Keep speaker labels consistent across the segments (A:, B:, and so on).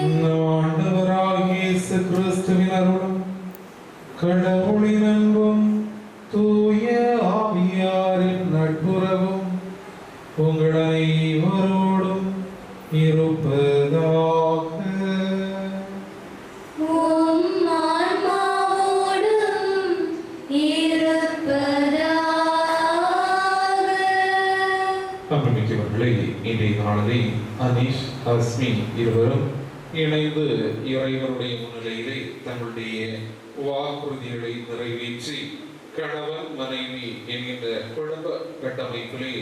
A: ஆண்டவராகிய இயேசு கிறிஸ்துவின் அருளும் கடவுளின் அன்பும் தூய ஆவியாரின் நட்புறவும் உங்கள் அனைவரோடும் இருப்பதாக. அன்புமிக்கவர்களே, இன்றைய நாளிலே அனீஷ் அஸ்மி இருவரும் இணைந்து இறைவனுடைய முன்னிலையிலே தங்களுடைய வாக்குறுதிகளை நிறைவேற்றி கணவன் மனைவி என்கின்ற குடும்ப கட்டமைப்பிலே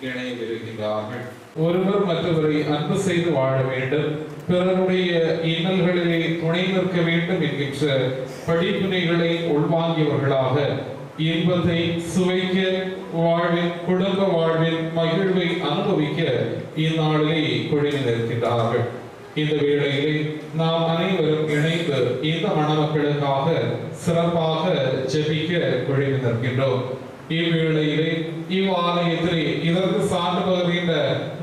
A: இணையவிருக்கின்றார்கள். ஒருவர் மற்றவரை அன்பு செய்து வாழ வேண்டும், பிறருடைய இன்னல்களிலே துணை நிற்க வேண்டும் என்கின்ற படிப்பினைகளை உள்வாங்கியவர்களாக இன்பத்தை சுவைக்க, வாழ்வின் குடும்ப வாழ்வின் மகிழ்வை அனுபவிக்க இந்நாளிலே குழுமி நிற்கின்றார்கள். இந்த வேளையிலே நாம் அனைவரும் இணைந்து இந்த மணமக்களுக்காக சிறப்பாக ஜெபிக்க குழுமி நிற்கின்றோம். இவ்வேளையிலே இவ்வாலயத்திலே இதற்கு சான்று பகிர்கின்ற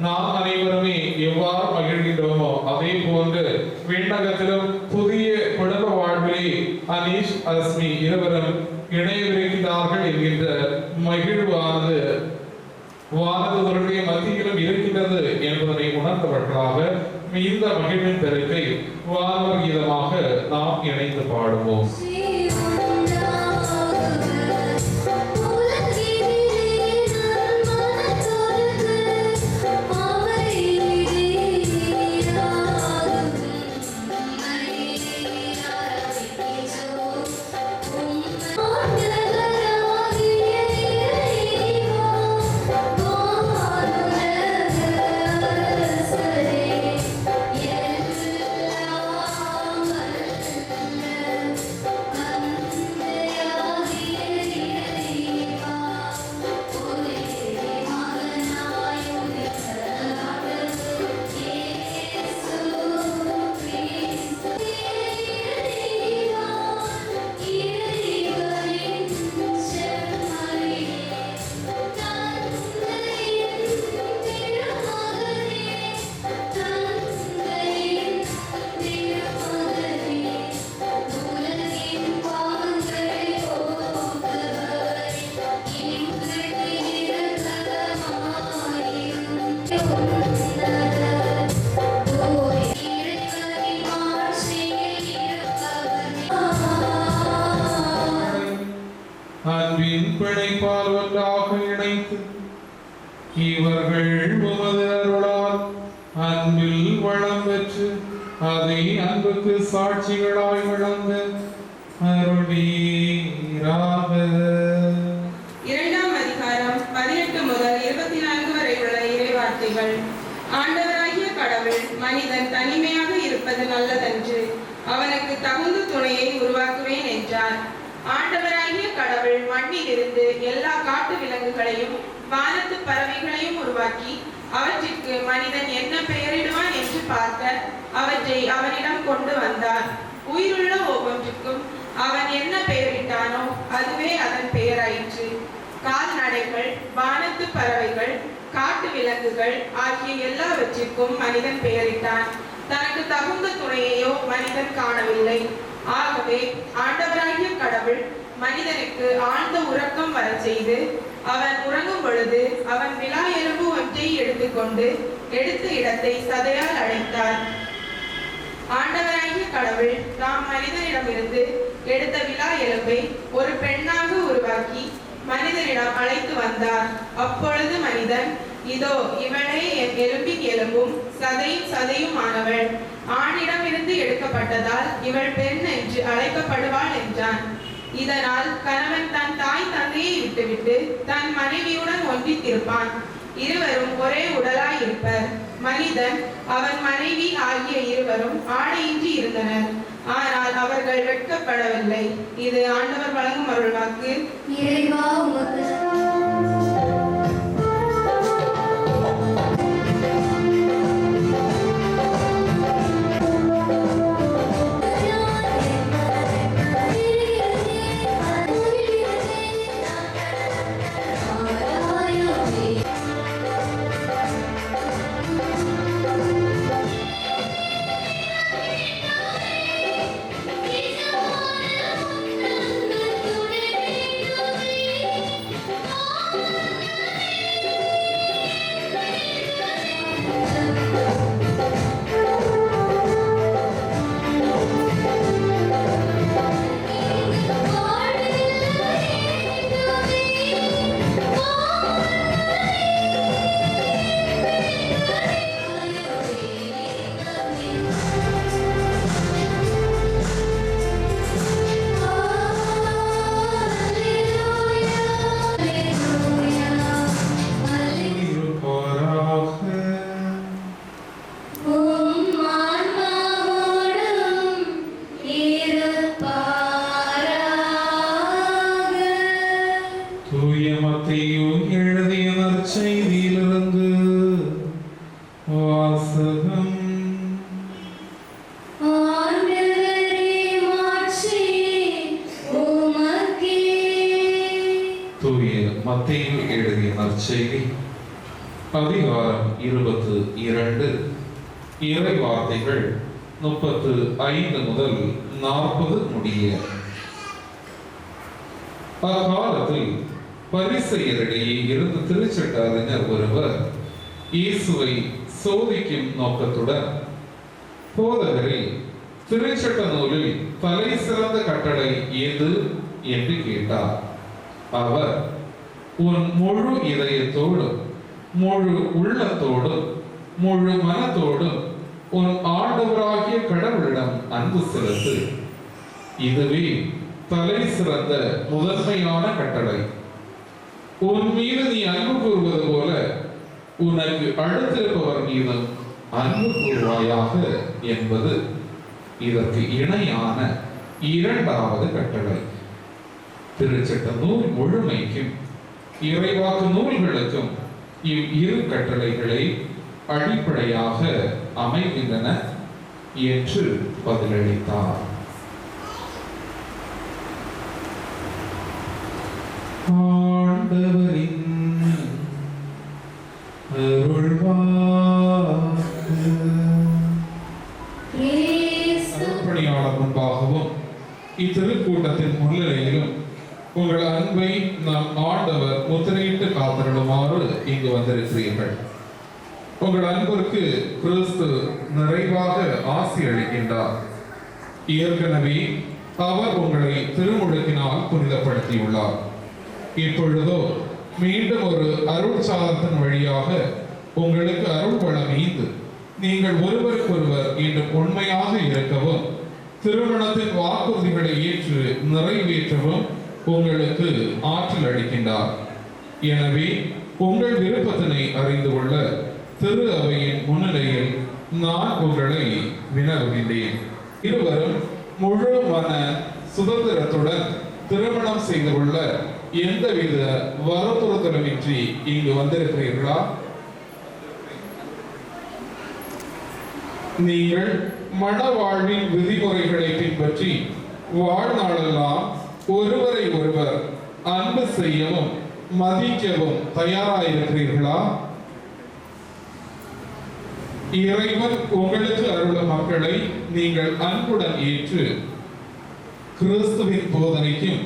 A: நாம் அனைவருமே எவ்வாறு மகிழ்கின்றோமோ அதே போன்று விண்ணகத்திலும் புதிய குடும்ப வாழ்விலே அனீஷ் அஸ்மி இருவரும் இணையவிருக்கிறார்கள் என்கின்ற மகிழ்வானது வானவர்களுடைய மத்தியிலும் இருக்கின்றது என்பதனை உணர்ந்தவர்களாக இந்த மகிழ்வின் பெருக்கை வானவர் கீதமாக நாம் இணைந்து பாடுவோம். அன்பின் பிணைப்பால் ஒன்றாக இணைத்து இவர்கள் உமது அருளால் அன்பில் வளம் பெற்று அதை அன்புக்கு சாட்சிகளாய் வழங்க அருளீராக.
B: 2ஆம் அதிகாரம் 18 முதல் 24 வரை உள்ள இறைவார்த்தைகள். ஆண்டவராகிய கடவுள் மனிதன் தனிமையாக இருப்பது நல்லதன்று, அவனுக்கு தகுந்த துணையை உருவாக்குவேன் என்றார். ஆண்டவராகிய கடவுள் மண்ணில் இருந்து எல்லா காட்டு விலங்குகளையும் வானத்து பறவைகளையும் உருவாக்கி அவற்றிற்கு மனிதன் என்ன பெயரிடுவான் என்று பார்க்க அவற்றை அவனிடம் கொண்டு வந்தார். உயிருள்ள ஒவ்வொன்றுக்கும் அவன் என்ன பெயரிட்டானோ அதுவே அதன் பெயராயிற்று. கால்நடைகள், வானத்து பறவைகள், காட்டு விலங்குகள் ஆகிய எல்லாவற்றிற்கும் மனிதன் பெயரிட்டான். தனக்கு தகுந்த துணையையோ மனிதன் காணவில்லை. ஆகவே ஆண்டவராகிய கடவுள் மனிதனுக்கு ஆழ்ந்த உறக்கம் வர செய்து அவன் உறங்கும் பொழுது அவன் விலா எலும்பு ஒன்றை எடுத்துக்கொண்டு எடுத்த இடத்தை சதையால் அடைத்தார். ஆண்டவராகிய கடவுள் தாம் மனிதனிடமிருந்து எடுத்த விலா எலும்பை ஒரு பெண்ணாக உருவாக்கி மனிதனிடம் அழைத்து வந்தார். அப்பொழுது மனிதன், இதோ இவளே என் எலும்பின் எலும்பும் சதையின் சதையும் ஆனவள், ஆணிடம் இருந்து எடுக்கப்பட்டதால் இவள் பெண் என்று அழைக்கப்படுவாள் என்றான். இதனால் கணவன் தன் தாய் தந்தையை விட்டுவிட்டு தன் மனைவியுடன் ஒன்றித்திருப்பான், இருவரும் ஒரே உடலாய் இருப்பர். மனிதன் அவன் மனைவி ஆகிய இருவரும் ஆடையின்றி இருந்தனர், ஆனால் அவர்கள் வெட்கப்படவில்லை. இது ஆண்டவர் வழங்கும் அருள்வாக்கு.
C: இறைவா உமக்கு
A: மத்தேயு எழுதிய நற்செய்தி அதிகாரம் 22 இறை வார்த்தைகள் 35 முதல் 40 முடிய. அக்காலத்தில் பரிசேயரிடையே இருந்த திருச்சட்ட அறிஞர் ஒருவர் இயேசுவை சோதிக்கும் நோக்கத்துடன், போதகரே, திருச்சட்ட நூலில் தலை சிறந்த கட்டளை எது என்று கேட்டார். அவர், உன் முழு இதயத்தோடும் முழு உள்ளத்தோடும் முழு மனத்தோடும் உன் ஆண்டவராகிய கடவுளிடம் அன்பு செலுத்து, இதுவே தலை சிறந்த முதன்மையான கட்டளை. உன் மீது நீ அன்பு கூறுவது போல உனக்கு அடுத்திருப்பவர் மீதும் அன்பு கூறுவாயாக என்பது இதற்கு இணையான இரண்டாவது கட்டளை. திருச்சட்ட நூல் முழுமைக்கும் இறைவாக்கு நூல்களுக்கும் இவ்விரு கட்டளைகளை அடிப்படையாக அமைகின்றன என்று பதிலளித்தார். ஆண்டவரின் அருள்வாக்கு. முன்பாகவும் இத்திருக்கூட்டத்தின் முன்னிலையிலும் உங்கள் அன்பை நம் ஆண்டவர் முத்திரையிட்டு காத்திருடுமாறு இங்கு வந்திருக்கிறீர்கள். உங்கள் அன்பிற்கு கிறிஸ்து நிறைவாக ஆசி அளிக்கின்றார். ஏற்கனவே அவர் உங்களை திருமுழுக்கினால் புனிதப்படுத்தியுள்ளார். இப்பொழுதோ மீண்டும் ஒரு அருட்சாதத்தின் வழியாக உங்களுக்கு அருள் வழங்கீந்து நீங்கள் ஒருவருக்கொருவர் இன்னும் உண்மையாக இருக்கவும் திருமணத்தின் வாக்குறுதிகளை ஏற்று நிறைவேற்றவும் உங்களுக்கு ஆற்றல் அளிக்கின்றார். எனவே உங்கள் விருப்பத்தினை அறிந்து கொள்ள திரு அவையின் முன்னிலையில் நான் உங்களை வினவுகின்றேன். இருவரும் முழு மன சுதந்திரத்துடன் திருமணம் செய்து கொள்ள எந்தவித வற்புறுத்தலுமின்றி இங்கு வந்திருக்கிறீர்களா? நீங்கள் மணவாழ்வின் விதிமுறைகளை பின்பற்றி வாழ்நாளெல்லாம் ஒருவரை ஒருவர் அன்பு செய்யவும் மதிக்கவும் தயாராயிருக்கிறீர்களா? இறைவன் உங்களுக்கு அருளும் மக்களை நீங்கள் அன்புடன் ஏற்று கிறிஸ்துவின் போதனைக்கும்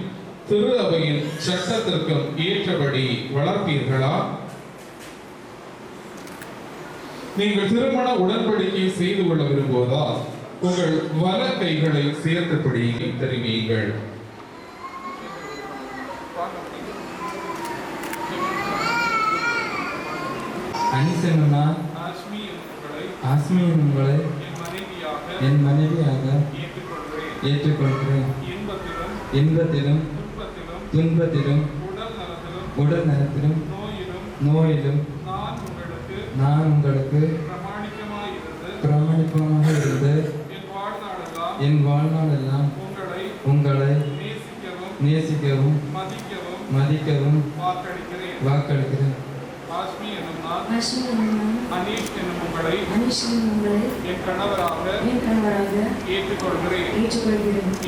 A: திரு அவையின் சட்டத்திற்கும் ஏற்றபடி வளர்ப்பீர்களா? நீங்கள் திருமண உடன்படிக்கை செய்து கொள்ள விரும்புவதால் உங்கள் வல கைகளை சேர்த்தபடி தெரிவியுங்கள்.
D: ஆஸ்மி உங்களை என் மனைவியாக ஏற்றுக்கொள்கிறேன். இன்பத்திலும் துன்பத்திலும் உடல் நலத்திலும் நோயிலும் நான் உங்களுக்கு பிரமாணிக்கமாக இருந்து என் வாழ்நாளெல்லாம் உங்களை நேசிக்கவும் மதிக்கவும் வாக்களிக்கிறேன்.
E: என் கணவராக ஏற்றுக்கொள்கிறேன்.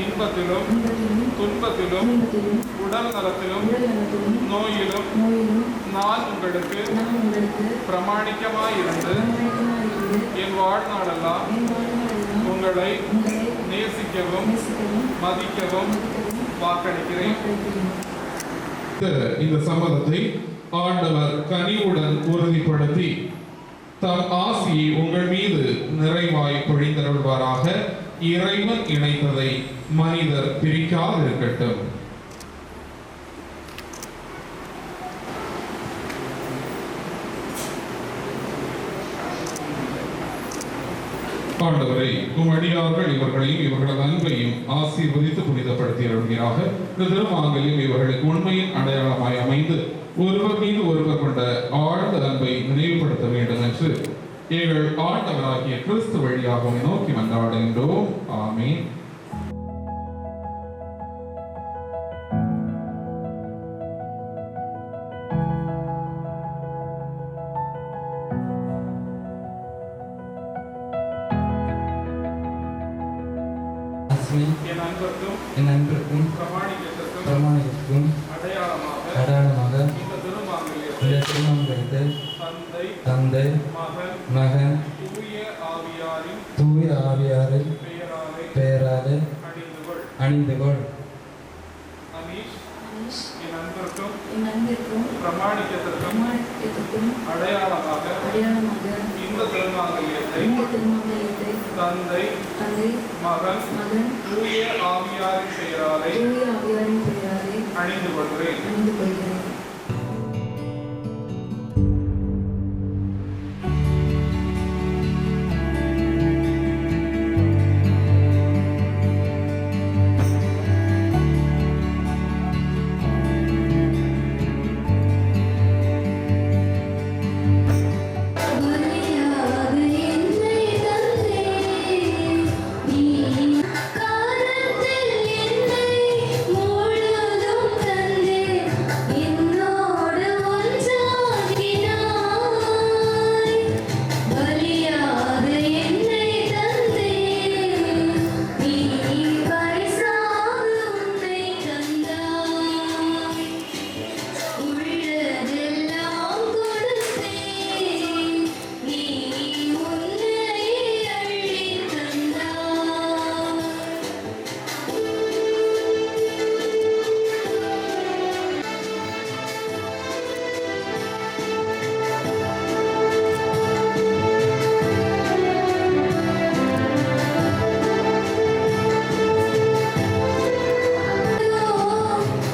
E: இன்பத்திலும் துன்பத்திலும் உடல் நலத்திலும் நோயிலும் நான் உங்களுக்கு பிரமாணிக்கமாயிருந்து என் வாழ்நாளெல்லாம் உங்களை நேசிக்கவும் மதிக்கவும் வாக்களிக்கிறேன்.
A: இந்த சம்மதத்தை ஆண்டவர் கனிவுடன் உறுதிப்படுத்தி தம் ஆசியை உங்கள் மீது நிறைவாய் பொழிந்தருள்வாராக. இறைவன் இணைத்ததை மனிதர் பிரிக்காதிருக்கட்டும். ஆண்டவரை உம் அடியார்கள் இவர்களையும் இவர்களது அன்பையும் ஆசீர்வதித்து புனிதப்படுத்தி அருள்கிறாக. இந்த திருமாங்கல்யம் இவர்களுக்கு உண்மையின் அடையாளமாய் அமைந்து ஒருவர் மீது ஒருவர் கொண்ட ஆழ்ந்த அன்பை நினைவுபடுத்த வேண்டும் என்று எங்கள் ஆண்டவராகிய கிறிஸ்து வழியாக நோக்கி மன்றாடுகின்றோம். ஆமென்.
D: என் அன்பிற்கும் பிரமாணிக்கத்திற்கும் அடையாளமாக திருமணத்தை
E: தந்தை
D: தந்தை
E: மகன்
D: மகன்
E: தூய ஆவியாரின்
D: தூய ஆவியாரின்
E: பெயராலே
D: பெயராலே
E: அணிந்து கொள்.
D: அணிந்து கொள்.
E: அனீஷ்
C: அனீஷ்
E: என் அன்பிற்கும்
C: என் அன்பிற்கும்
E: பிரமாணிக்கத்திற்கும்
C: பிரமாணத்திற்கும்
E: அடையாளமாக
C: அடையாளமாக
E: இந்த திருமாங்கல்யத்தை
C: இந்த திருமணத்தை
E: தந்தை
C: தந்தை
E: மகன்
C: மகன்
E: தூய ஆவியாரின் பெயராலே
C: தூய ஆவியாரின் பெயராலே
E: அணிந்து கொள்கிறேன்.
C: அணிந்து கொள்கிறேன். பலியாக என்னை தந்தே நீ காலத்தில் என்னை முழுதும் தந்தே என்னோடு ஒன்றாகினாய். பலியாக என்னை தந்தே நீ பரிசாக உன்னை தந்தாய். உள்ளதெல்லாம் கொடுத்தேன் நீ உன்னை அள்ளித் தந்தாய்.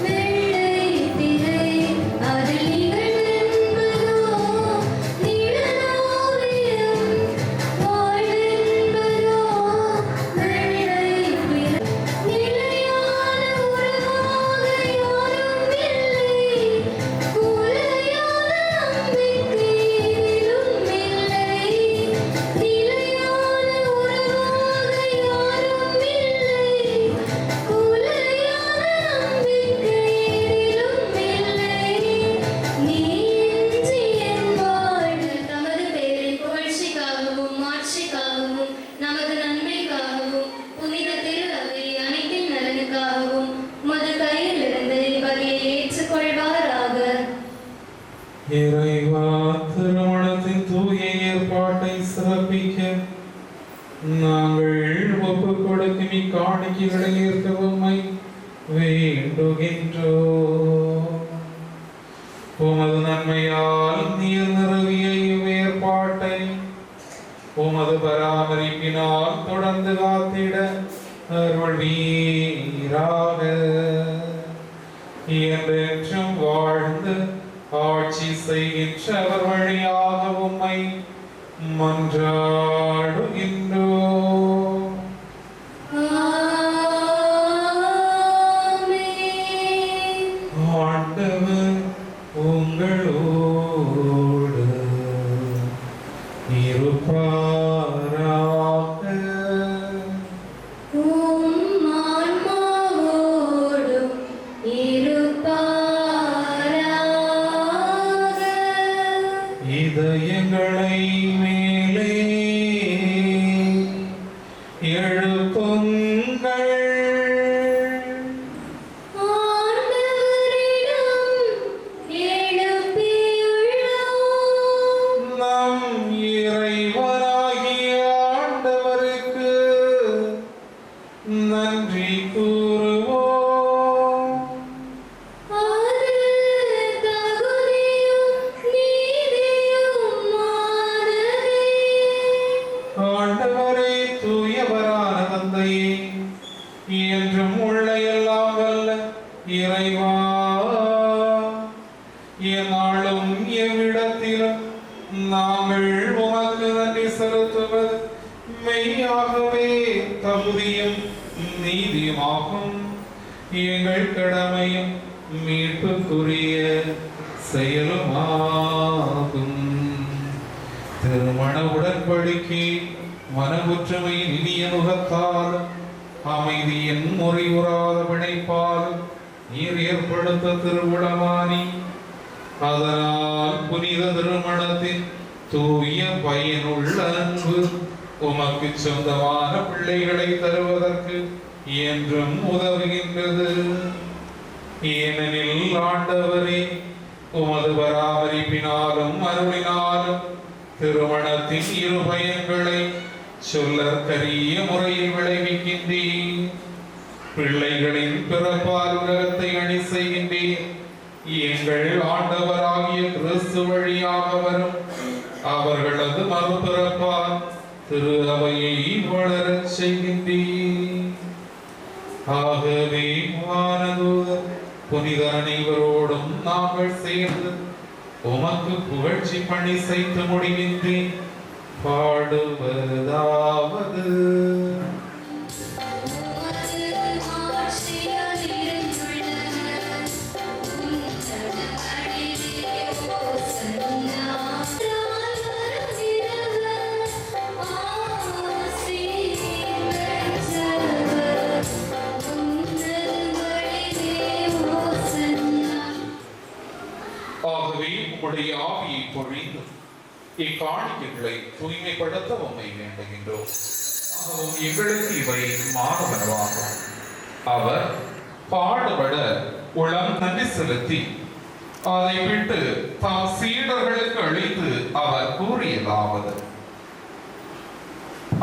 C: வெள்ளை திரை அதில் நிகழ்வென்பதோ நிழலோவியம் வாழ்வென்பதோ வெள்ளை திரை நிலையான உறவாக யாரும் இல்லை குலையான நம்பிக்கை எதிலும் இல்லை நிலையான உறவாக யாரும் இல்லை குலையான நம்பிக்கை எதிலும் இல்லை நீ இன்றி என் வாழ்வு தமது பேரின் புகழ்ச்சிக்காகவும் மாட்சிக்காகவும் நமது நன்மைக்காகவும் புனித திரு அவை அனைத்தின் நலனுக்காகவும் உமது கையிலிருந்து பலியை ஏற்றுக்கொள்வாராக.
A: இறைவா, திருமணத்தின் தூய ஏற்பாட்டை சிறப்பிக்க நாங்கள் ஒப்புக் கொடுக்கும் இக்காணிக்கைகளை ஏற்க உம்மை வேண்டுகின்றோம். உமது நன்மையால் நீர் நிறுவிய இவ்வேற்பாட்டை உமது பராமரிப்பினால் தொடர்ந்து காத்திட அருள்வீராக. என்றென்றும் வாழ்ந்து ஆட்சி செய்கின்றவர் வழியாக உம்மை மன்றாடுகின்றோம்.
C: ஆமென்.
A: ஆண்டவர் உங்களோடு இருப்பாராக.
C: உம் ஆன்மாவோடும் இருப்பாராக.
A: இதயங்களை மேலே எழுப்புங்கள்.
C: ஆண்டவரிடம் எழுப்பியுள்ளோம்.
A: நம் இறைவனாகிய ஆண்டவருக்கு நன்றி கூறுவோம்.
C: அது தகுதியும் நீதியுமானதே.
A: ஆண்டவரே, தூயவரான தந்தையே, என்றும் உள்ள எல்லாம் வல்ல இறைவா, எந்நாளும் எவ்விடத்திலும் நாங்கள் உமக்கு நன்றி செலுத்துவது மெய்யாகவே தகுதியும் நீதியுமாகும். எங்கள் கடமையும் மீட்புக்குரிய செயலுமாகும். திருமண உடன்படிக்கை மனமுற்றுமையின் இனிய முகத்தால் அமைதியின் முறையுறாத பிணைப்பால் நீர் ஏற்படுத்த திருவுளமானி. அதனால் புனித திருமணத்தின் தூய பயனுள்ள அன்பு உமக்கு சொந்தமான பிள்ளைகளை தருவதற்கு என்றும் உதவுகின்றது. ஏனெனில் ஆண்டவரே, உமது பராமரிப்பினாலும் அருளினாலும் திருமணத்தின் இரு பயன்களை சொல்லற்கரிய முறையில் விளைவிக்கின்றீர். பிள்ளைகளின் பிறப்பால் உலகத்தை அணி செய்கின்றீர். எங்கள் ஆண்டவராகிய கிறிஸ்து வழியாக வரும் அவர்களது மறுபிறப்பால் திரு அவையை வளரச் செய்கின்றீர். ஆகவே வானதூதர் புனித அனைவரோடும் நாங்கள் சேர்ந்து உமக்கு புகழ்ச்சி பணி செய்து முடிவின்றி பாடுவதாவது. ஆகவே உம்முடைய ஆவியை பொழிந்து இக்காணிக்கைகளை தூய்மைப்படுத்த உம்மை வேண்டுகின்றோம். ஆகவும் எங்களுக்கு இவை மாணவனவாகும். அவர் பாடுபட உளம் நன்றி செலுத்தி அதை விட்டு தாம் சீடர்களுக்கு அளித்து அவர் கூறியதாவது: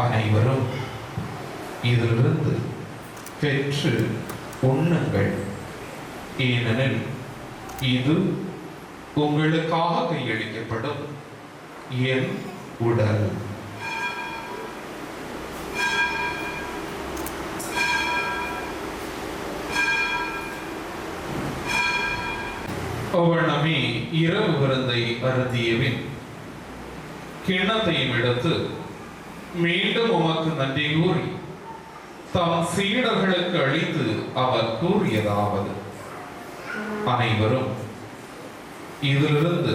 A: அனைவரும் இதிலிருந்து பெற்று உண்ணுங்கள், ஏனெனில் இது உங்களுக்காக கையளிக்கப்படும் என் உடல். அவ்வண்ணமே இரவு விருந்தை அருந்தியபின் கிண்ணத்தையும் எடுத்து மீண்டும் உமக்கு நன்றி கூறி தாம் சீடர்களுக்கு அளித்து அவர் கூறியதாவது: அனைவரும் இதிலிருந்து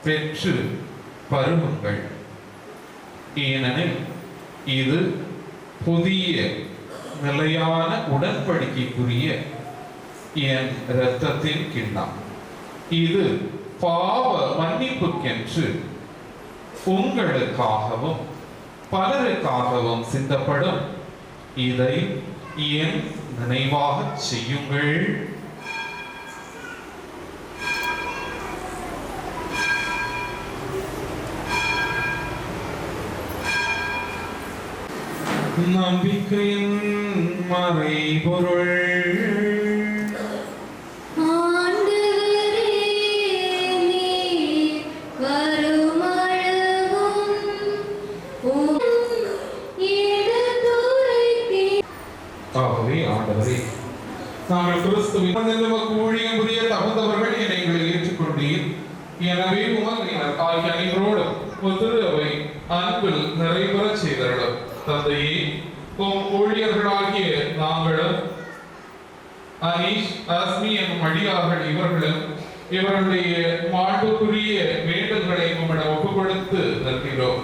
A: பெற்று பருகுங்கள், ஏனெனில் இது புதிய நிலையான உடன்படிக்கைக்குரிய என் இரத்தத்தின் கிண்ணம். இது பாவ மன்னிப்புக்கென்று உங்களுக்காகவும் பலருக்காகவும் சிந்தப்படும். இதை என் நினைவாக செய்யுங்கள். நம்பிக்கையின் மறைபொருள். ஆகவே ஆண்டவரே, நாங்கள் கிறிஸ்துவின் உமக்கு ஊழியம் புரிய தகுந்தவர்கள் என எங்களை ஏற்றுக்கொண்டீர். எனவே உமக்கு ஆகிய அனைவரோடும் திரு அவை அன்பில் நிறைவேற செய்தருளும். தந்தையே, உம் ஊழியர்களாகிய நாங்களும் அனீஷ், அஸ்மி என்னும் அடியார்கள் இவர்களும் இவர்களுடைய மாண்புக்குரிய வேண்டுதல்களை உம்மிடம் ஒப்புக் கொடுத்து நிற்கிறோம்.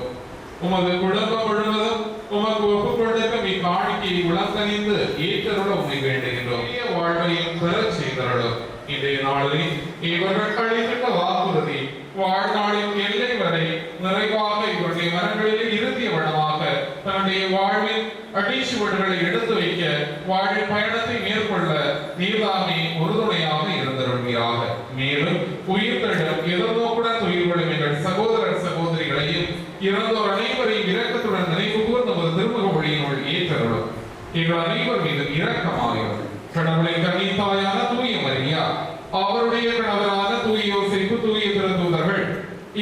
A: உமது குடும்பம் முழுவதும் உமக்கு ஒப்புக் கொடுக்கும் இக்காணிக்கையை உலகணிந்து ஏற்றருள உண்மை வேண்டுகின்றோம். வாழ்வையும் பெறச் செய்தருளும். இன்றைய நாளில் இவர்கள் அளித்த வாக்குறுதி வாழ்நாளின் எல்லை வரை நிறைவாக இவருடைய மனங்களில் இறுதிய வண்ணமாக தன்னுடைய வாழ்வின் அடிச்சுவடுகளை எடுத்து வைக்க வாழ்வின் பயணத்தை மேற்கொள்ள நீர்தாமே உறுதுணையாக இருந்தருள்வீராக. மேலும் உயிர்த்தெழும் எதிர்நோக்குடன் துயில் கொள்ளும் எங்கள் சகோதரர் சகோதரிகளையும் இறந்தோர் அனைவரையும் இரக்கத்துடன் நினைவு கூர்ந்த ஒரு திருமுக ஒளியினுள் ஏற்றருளும். எங்கள் அனைவர் மீது இரக்கமாகிறது. கடவுளின் கன்னித்தாயான தூய மரியா, அவருடைய கணவரான தூய யோசேப்பு, தூய திருத்தூதர்கள்,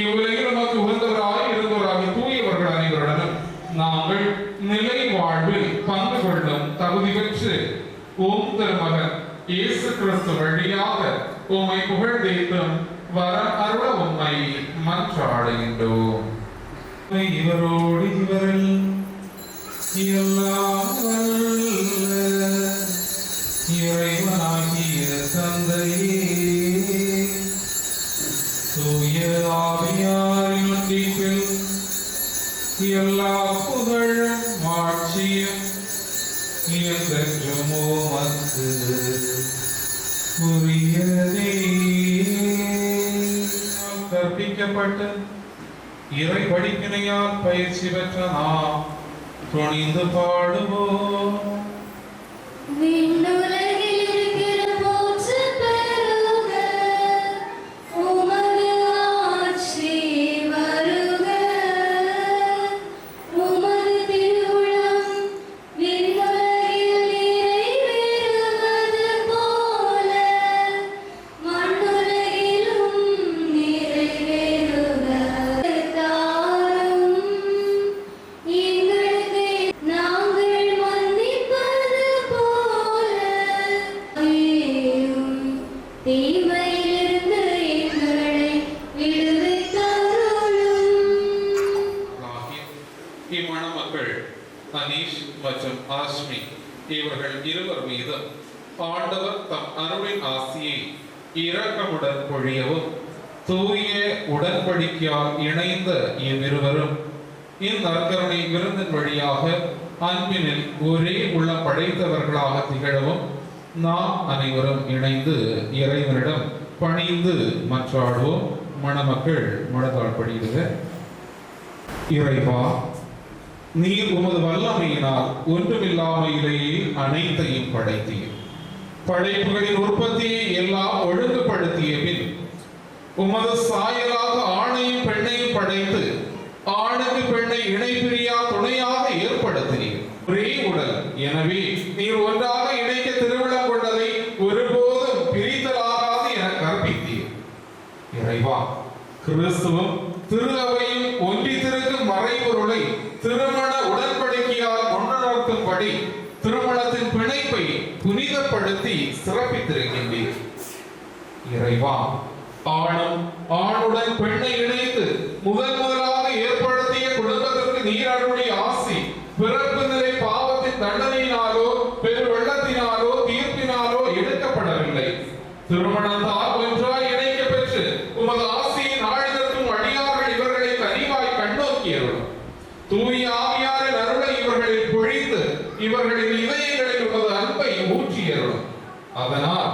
A: இவ்வுலகில் நமக்கு உகந்தவராய் இருந்தவராகிய தூயவர்கள் அனைவருடனும் நாங்கள் நிலை வாழ்வில் பங்கு கொள்ளும் தகுதி பெற்று உம் திருமகன் இயேசு கிறிஸ்து வழியாக உம்மை புகழ்ந்தேத்தும் வரம் அருள உம்மை மன்றாடுகின்றோம். இவரோடு இவரில் எல்லாம் வல்ல இறைவனாகிய தந்தையே, தூய ஆவியாரின் ஒன்றிப்பில் எல்லா புகழும் மாட்சியும் என்றென்றும் உமக்கு உரியதே. கற்பிக்கப்பட்ட இறை படிப்பினையால் பயிற்சி பெற்ற நாம் துணிந்து பாடுவோம்.
C: விண்ணுலகில் இருக்கிற போற்று பெறுக,
A: மற்றும் ஆஷ்மி இவர்கள் இருவர் மீதும் ஆண்டவர் தம் அருளின் ஆசியை இரக்கமுடன் பொழியவும், தூய உடன்படிக்கையால் இணைந்த இவ்விருவரும் இந்நற்கருணை விருந்தின் வழியாக அன்பினில் ஒரே உள்ளம் படைத்தவர்களாக திகழவும் நாம் அனைவரும் இணைந்து இறைவனிடம் பணிந்து மன்றாடுவோம். மணமக்கள் முழந்தாள் படியிடுக. இறைவா, நீர் உமது வல்லமையினால் ஒன்றுமில்லாமையிலேயே அனைத்தையும் படைத்தீர். படைப்புகளின் உற்பத்தியை எல்லாம் ஒழுங்குபடுத்திய பின் உமது சாயலாக ஆணையும் பெண்ணையும் படைத்து ஆணுக்கு பெண்ணை இணைப்பிரியா துணையாக ஏற்படுத்தினீர். ஒரே உடல், எனவே நீர் ஒன்றாக இணைக்க திருவிழம் கொண்டதை ஒருபோதும் பிரித்தலாகாது என கற்பித்தீர். இறைவா, கிறிஸ்துவும் திரு அவையும் ஒன்றித்திருக்கும் மறைபொருளை திருமண உடன்படிக்கையால் கொண்டுணர்த்தும்படி திருமணத்தின் பிணைப்பை புனிதப்படுத்தி சிறப்பித்திருக்கின்றீர். இறைவா, ஆணும் ஆணுடன் பெண்ணை இணைத்து முதலாக ஏற்படுத்திய குடும்பத்திற்கு நீர் அருளிய ஆசி பிறப்பு நிலை பாவத்தின் தண்டனையினாலோ பெரு வெள்ளத்தினாலோ தீர்ப்பினாலோ எடுக்கப்படவில்லை. திருமணத்தால் ஒன்றாய் இணைக்க பெற்று உமது ஆசியை நாளிதற்கும் அடியார்கள் இவர்களை கனிவாய் கண்ணோக்கியவர்கள் தூய ஆவியாரின் அருளை இவர்களில் பொழிந்து இவர்களின் இதயங்களில் உமது அன்பை ஊற்றியவர்கள். அதனால்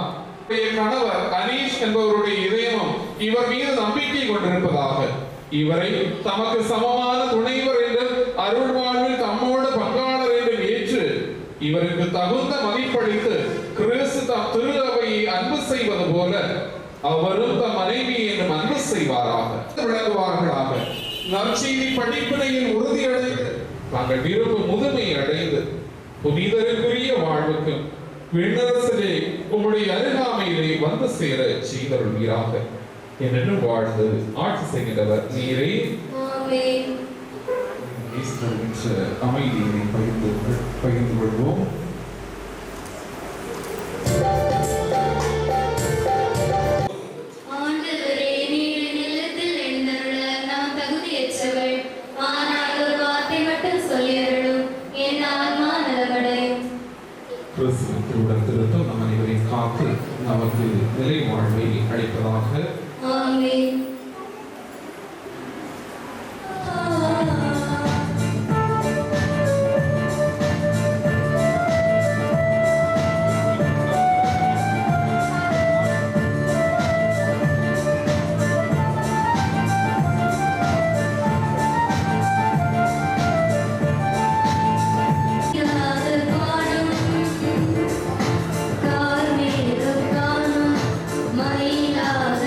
A: கணவர் அனீஷ் என்பவருடைய இதயமும் இவர் மீது நம்பிக்கை கொண்டிருப்பதாக இவரை தமக்கு சமமான துணைவர் என்றும் அருள் வாழ்வில் தம்மோடு பங்காளர் என்றும் ஏற்று இவருக்கு தகுந்த மதிப்பளித்து கிறிஸ்து தம் திரு அவையை அன்பு செய்வது போல அவரும் தம் மனைவி என்றும் அன்பு செய்வாராக விளங்குவார்களாக. நற்செய்தி படிப்பினையில் உறுதியடைந்து தாங்கள் விரும்பும் முதுமை அடைந்து புனிதருக்குரிய வாழ்வுக்கும் விண்ணரசிலே உம்முடைய அருகாமையிலே வந்து சேர செய்தருள்வீராக. என்றும் வாழ்ந்து ஆட்சி செய்கிறவர் நீரே.
C: ஆமென்.
A: அமைதியை பகிர்ந்து கொள்வோம்.
C: ஆண்டவரே, நீர் நிலத்தில் எழுந்தருள நான் தகுதியற்றவள். ஆனால் ஒரு வார்த்தை மட்டும் சொல்லியருளும், என் ஆன்மா நலமடையும்.
A: கிறிஸ்துவின் திருவுடல் திருத்தம் நம் அனைவரையும் காத்து நமக்கு நிலை வாழ்வை அளிப்பதாக.
C: ஆமென். மயிலாக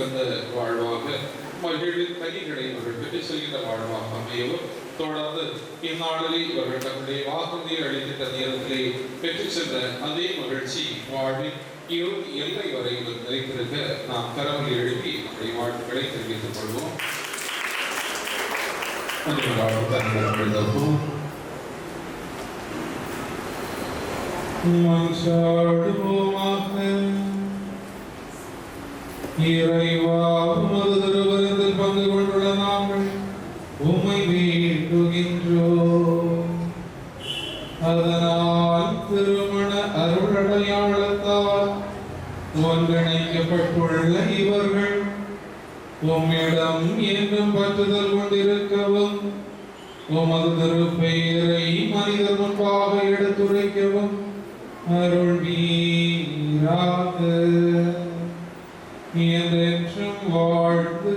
A: மிகுந்த வாழ்வாக மகிழின் கனிகளை இவர்கள் பெற்று செல்கின்ற வாழ்வாக அமையவும் தொடர்ந்து இந்நாளிலே இவர்கள் தங்களுடைய வாக்குறுதியை அளிக்கின்ற நேரத்திலே பெற்று சென்ற அதே மகிழ்ச்சி வாழ்வின் இறுதி எல்லை வரை நிலைத்திருக்க நாம் கரவொலி எழுப்பி நம்முடைய வாழ்த்துக்களை தெரிவித்துக் கொள்வோம். இறைவா, உமது திருவிருந்தில் பங்கு கொண்டுள்ள நாங்கள் உம்மை வேண்டுகின்றோம். அதனால் திருமண அருளடையாளத்தால் ஒன்றிணைக்கப்பட்டுள்ள இவர்கள் உம்மிடம் என்றும் பற்றுதல் கொண்டிருக்கவும் உமது திருப்பெயரை மனிதர் முன்பாக எடுத்துரைக்கவும் அருள்வீராக. என்றென்றும் வாழ்ந்து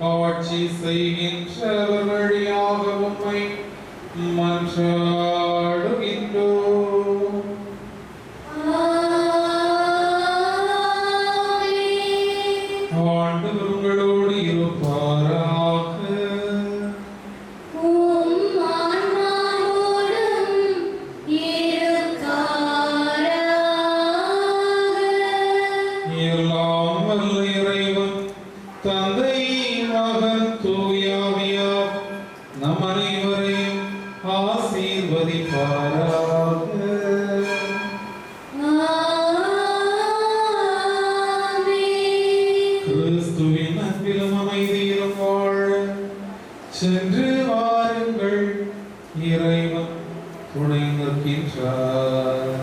A: ஆட்சி செய்கின்றவர் வழியாக உம்மை மன்றாடுகின்றோம். ஆண்டவர் உங்களோடு இருப்பாராக. எல்லாம் வல்ல இறைவன் தந்தை மகன் தூயாவியார் நம் அனைவரையும் ஆசீர்வதிப்பாராக. கிறிஸ்துவின் அன்பிலும் அமைதியிலும் வாழ சென்று வாருங்கள். இறைவன் துணை நிற்கின்றார்.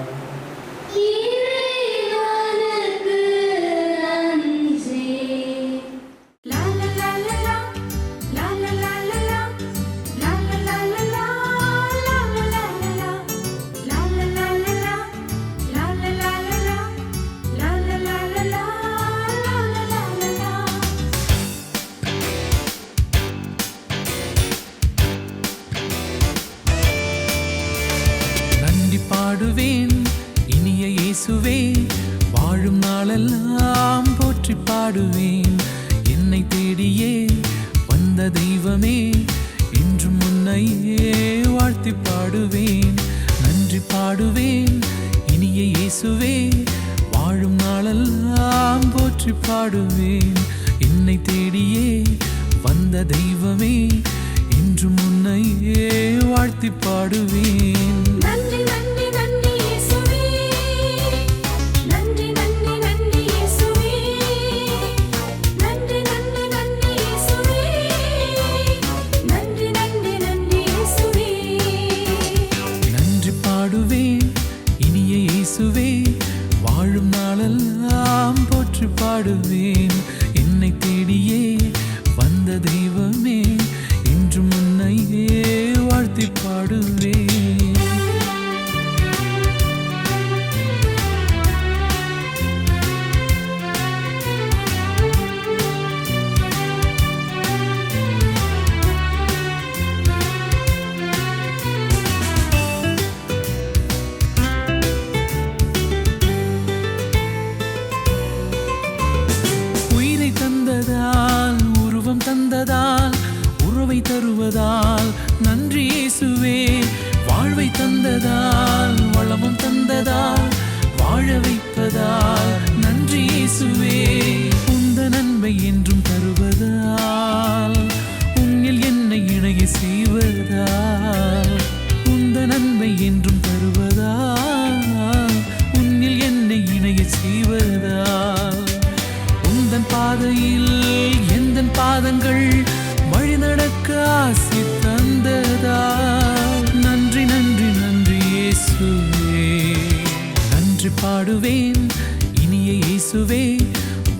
F: பாடுவேன் இனிய இயேசுவே, வாழும் நாளெல்லாம் போற்றி பாடுவேன். என்னை தேடியே வந்த தெய்வமே, என்றும் உன்னையே வாழ்த்தி பாடுவேன். நன்றி பாடுவேன் இனிய இயேசுவே, வாழும் நாளெல்லாம் போற்றி பாடுவேன். என்னை தேடியே வந்த தெய்வமே, என்றும் உன்னையே வாழ்த்தி பாடுவேன். வாழும் நாளெல்லாம் போற்றி பாடுவேன். என்னை தேடியே வந்த தெய்வமே, என்றும் உன்னையே வாழ்த்தி பாடுவேன். உருவம் தந்ததால் உறவை தருவதால் நன்றி இயேசுவே. வாழ்வை தந்ததால் வளமும் தந்ததால் வாழ வைப்பதால் நன்றி இயேசுவே. உந்த நன்மை என்றும் தருவதால் உன்னில் என்னை இணைய செய்வதால், உந்த நன்மை என்றும் தருவதால் உன்னில் என்னை இணைய செய்வதால், உந்தன் பாதையில் எந்தன் பாதங்கள் வழி நடக்க ஆசி தந்ததால் நன்றி நன்றி நன்றி இயேசுவே. நன்றி பாடுவேன் இனிய இயேசுவே,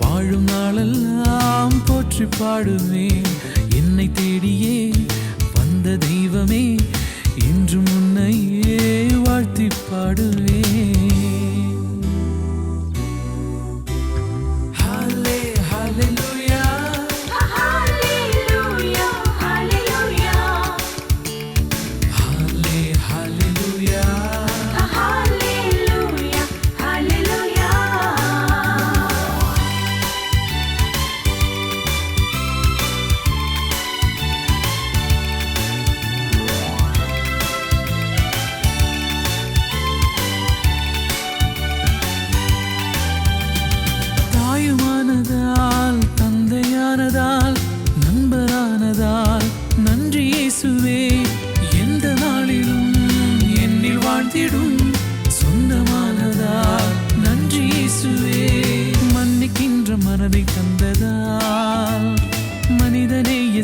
F: வாழும் நாளெல்லாம் போற்றி பாடுவேன். என்னை தேடியே வந்த தெய்வமே, என்றும் உன்னையே வாழ்த்தி பாடுவேன்.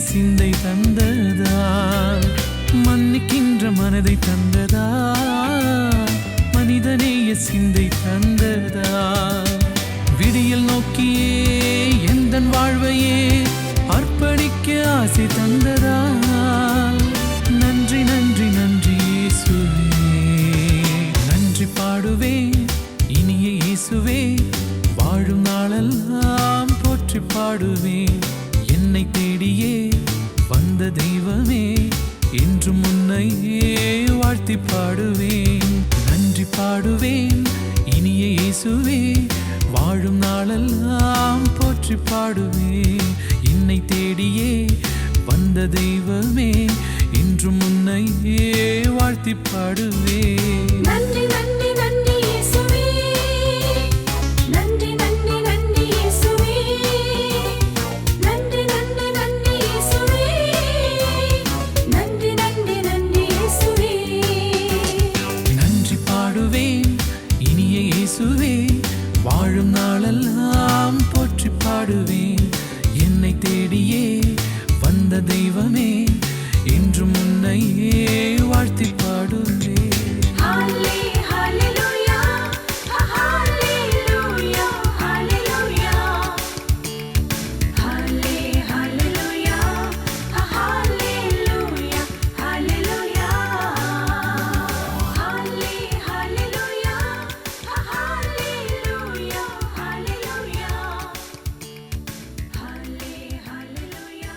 F: சிந்தை தந்ததால், மன்னிக்கின்ற மனதை தந்ததால், மனிதநேய சிந்தை தந்ததால், விடியல் நோக்கியே எந்தன் வாழ்வையே அர்ப்பணிக்க ஆசை தந்ததால், நன்றி நன்றி நன்றி இயேசுவே. நன்றி பாடுவேன் இனிய இயேசுவே, வாழும் நாளெல்லாம் போற்றி பாடுவேன். என்னை தேடியே வந்த தெய்வமே, என்றும் உன்னையே வாழ்த்தி பாடுவேன். நன்றி பாடுவேன் இனிய இயேசுவே, வாழும் நாளெல்லாம் போற்றி பாடுவேன். என்னை தேடியே வந்த தெய்வமே, என்றும் உன்னையே வாழ்த்தி பாடுவேன்.
C: நன்றி நன்றி நன்றி இயேசுவே, நன்றி நன்றி நன்றி இயேசுவே, நன்றி நன்றி நன்றி இயேசுவே, நன்றி நன்றி நன்றி இயேசுவே.
F: நன்றி பாடுவேன் இனிய இயேசுவே, வாழும் நாளெல்லாம் போற்றி பாடுவேன். என்னை தேடியே வந்த தெய்வமே, என்றும் உன்னையே வாழ்த்தி பாடுவேன்.
C: ஹalleluya ஹalleluya ஹalleluya ஹalleluya ஹalleluya ஹalleluya ஹalleluya ஹalleluya ஹalleluya ஹalleluya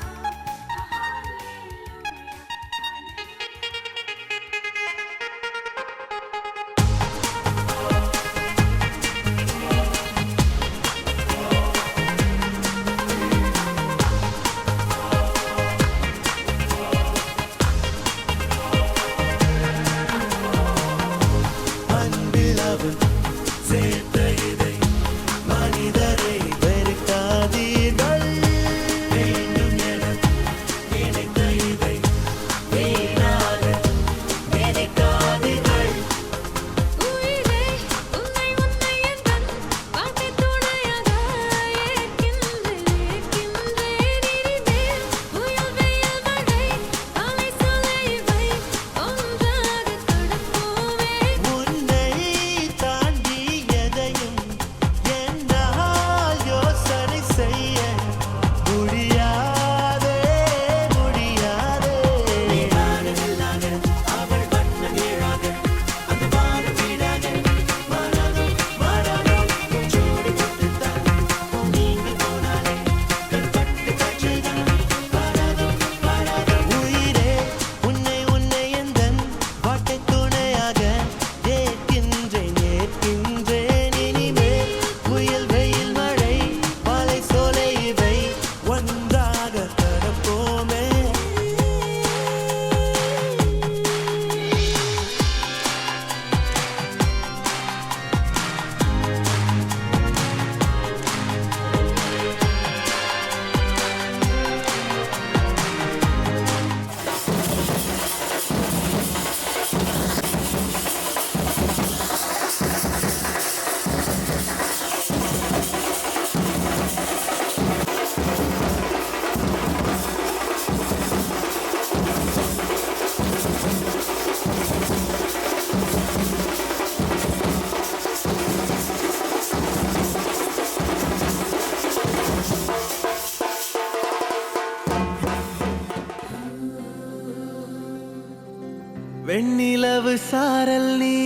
G: வெண்ணிலவு சாரல் நீ,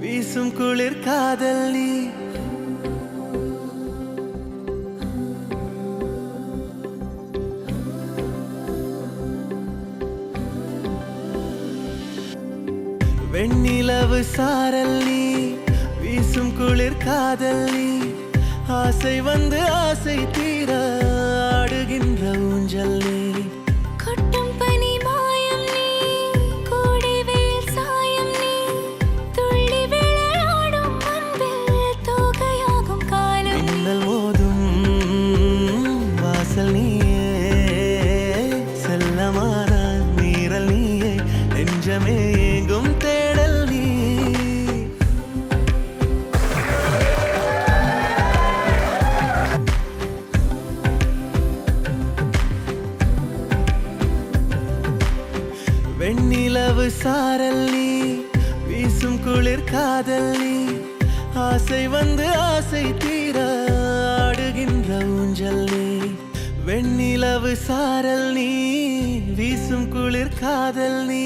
G: வீசும் குளிர் காதல் நீ, வெண்ணிலவு சாரல் நீ, வீசும் குளிர் காதல் நீ, ஆசை வந்து ஆசை தீர ஆடுகின்ற ஊஞ்சல் நீ.
C: கொட்டும் பனி மாயம் நீ, கோடை வெயில் சாயம் நீ, துள்ளி விளையாடும் அன்பில் தோகையாகும் காலம்.
G: மின்னல் மோதும் வாசல் நீயே, செல்லமான மீறல் நீயே, நெஞ்சமே எங்கும் தேடல் நீ. வெண்ணிலவு சாரல் நீ வீசும் குளிர் காதல் நீ ஆசை வந்து ஆசை தீர ஆடுகின்ற ஊஞ்சல் நீ வெண்ணிலவு சாரல் நீ வீசும் குளிர் காதல் நீ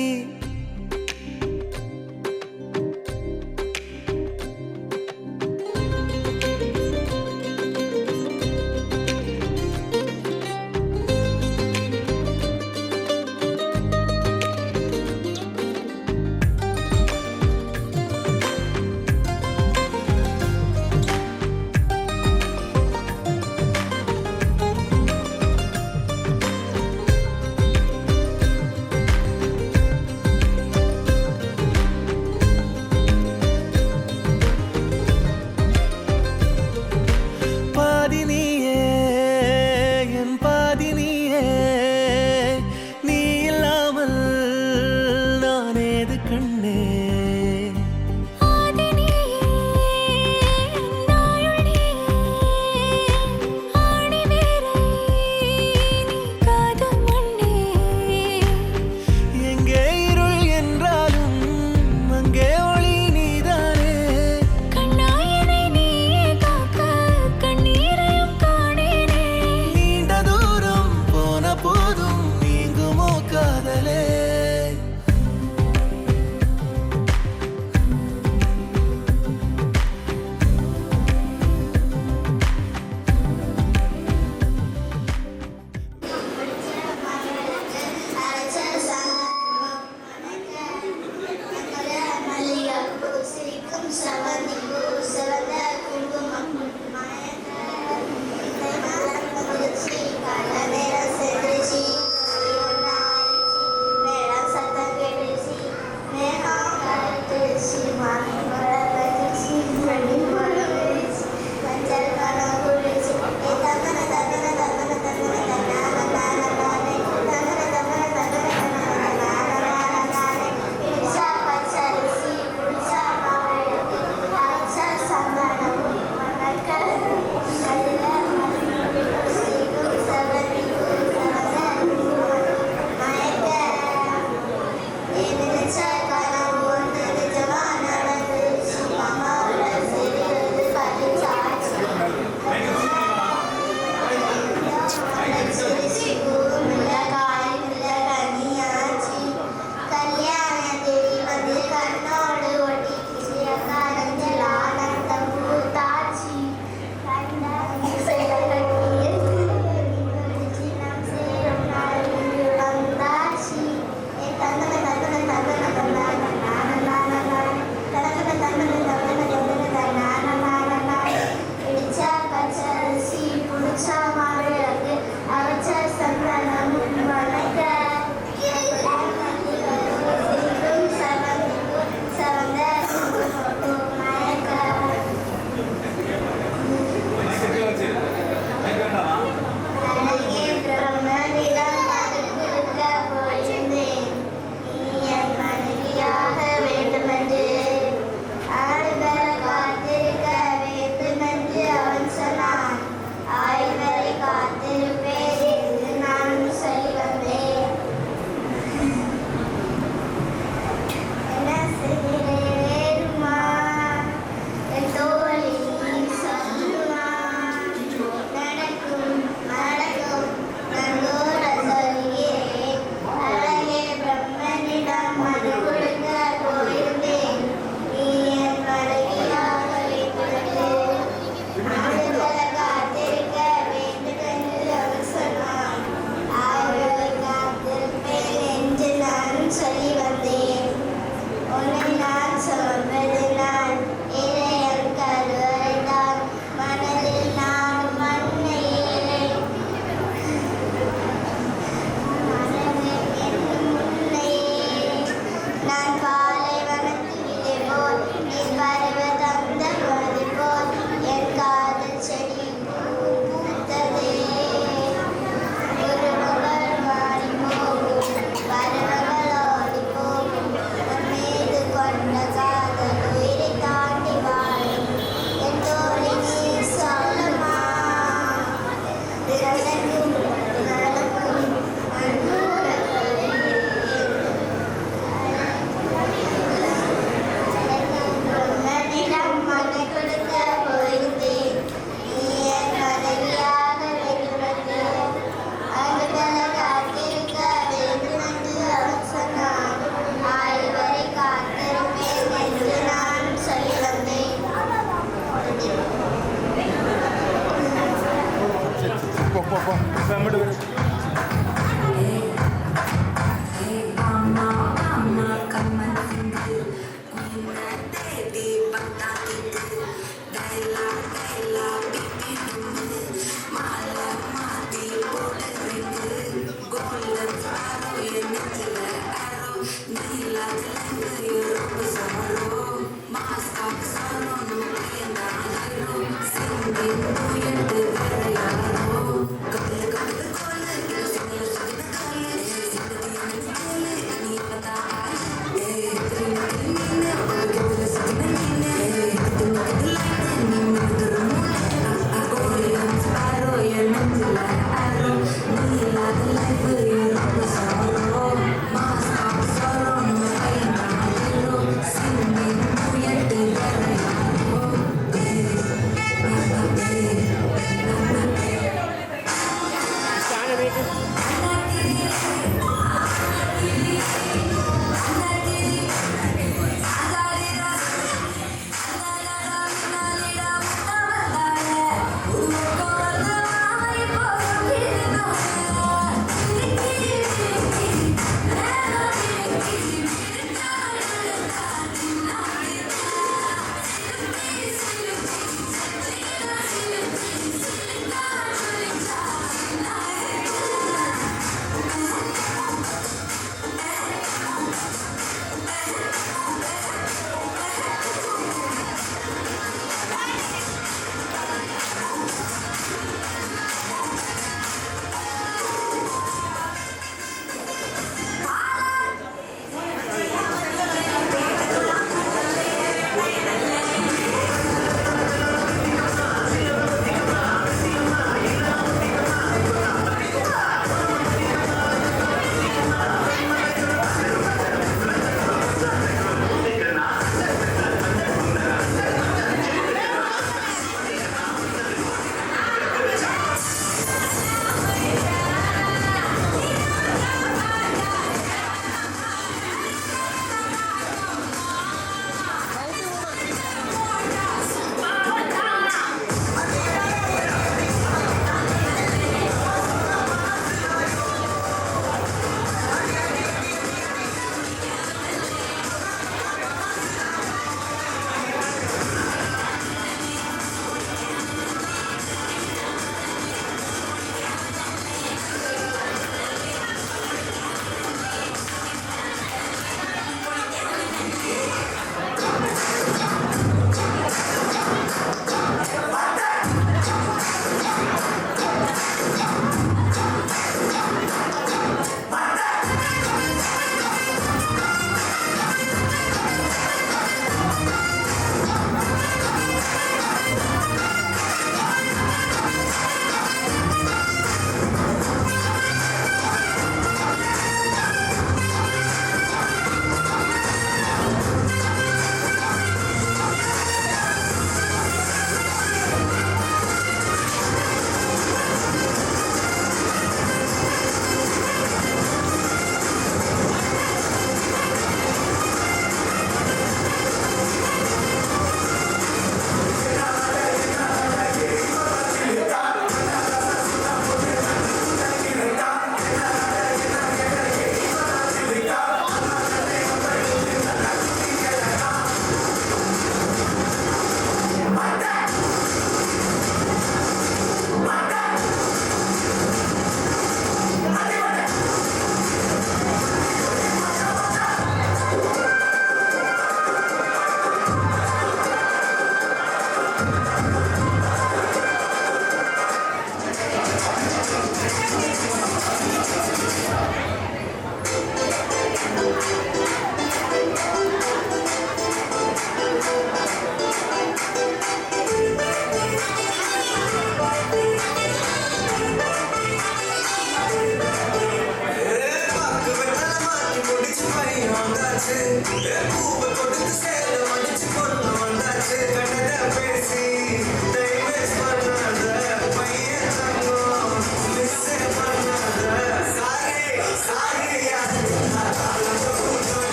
H: Go,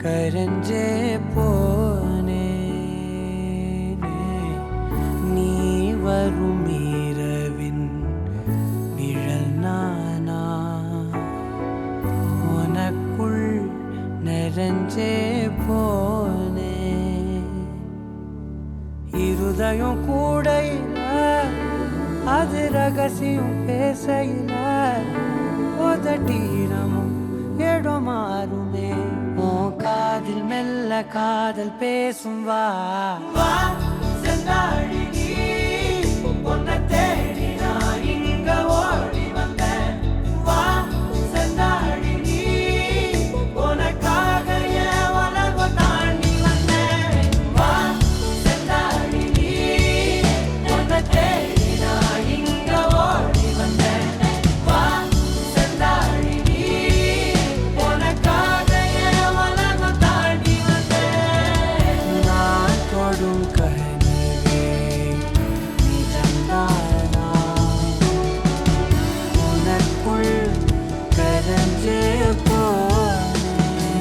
G: கரஞ்சே போனே நீ வரும் இரவின் நிழல் நானா உனக்குள் நிறைஞ்சே போனே இருதயம் கூடையில அது ரகசியம் பேசையில உதட்டீரமும் இடம் மாறுமே உன் காதில் மெல்ல காதல் பேசும் வா வா செந்தாழி நீ உன்னை தேடி நான் இங்க ஓடி வந்தேன் வா செந்தாழி நீ உனக்காக என் உலகம் தாண்டி வந்தேன் வா செந்தாழி நீ உன்னை தேடி நான் இங்க ஓடி வந்தேன் வா செந்தாழி நீ உனக்காக என் உலகம் தாண்டி வந்தேன் நான் தொடும் கனவே நிஜம்தானா உனக்குள் கரஞ்சே போனே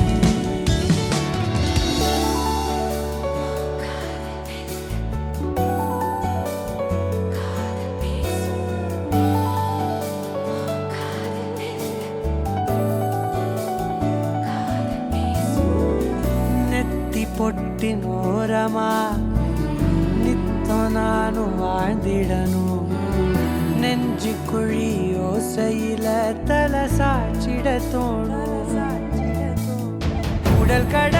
G: ನೆತ್ತಿ ಪೊಟ್ಟಿನೋರಮ ನಿತ್ತ ನಾನು வாழ்ந்திடನು நெஞ்சு குழி ஓசையில தலை சாச்சிட தோணும் உடல் கட